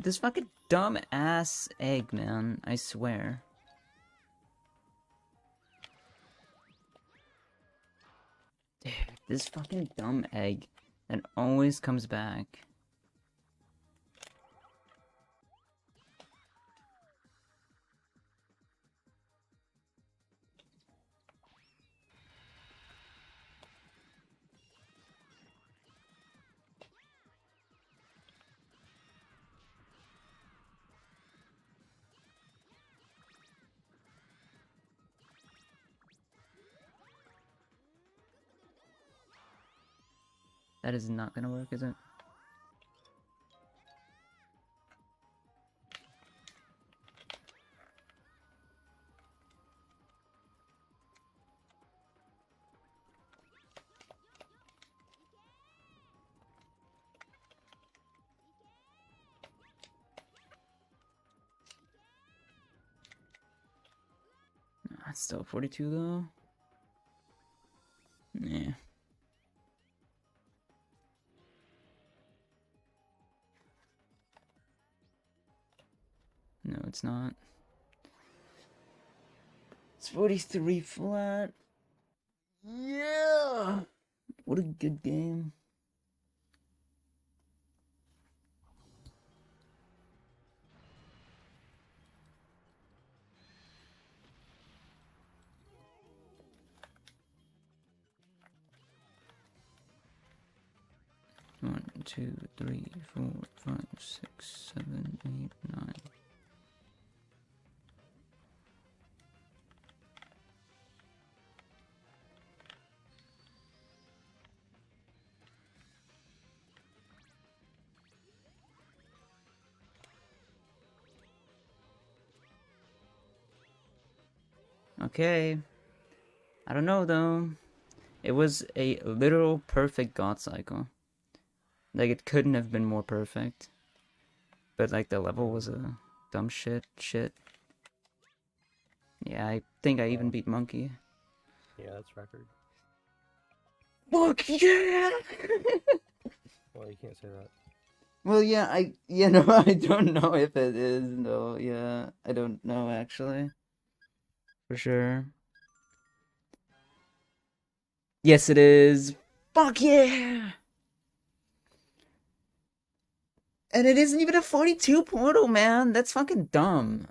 this fucking dumb ass egg, man. I swear. Dude, this fucking dumb egg that always comes back. That is not gonna work, is it? That's still 42 though. Yeah. No, it's not. It's 43 flat. Yeah! What a good game. One, two, three, 4, 5, 6, 7, 8, 9. Okay. I don't know though. It was a literal perfect God cycle. Like, it couldn't have been more perfect. But, like, the level was a dumb shit. Yeah, I think I even beat Monkey. Yeah, that's record. Fuck yeah! Well, you can't say that. Well, yeah, I don't know if it is, though. Yeah, I don't know, actually. For sure. Yes, it is. Fuck yeah! And it isn't even a 42 portal, man. That's fucking dumb.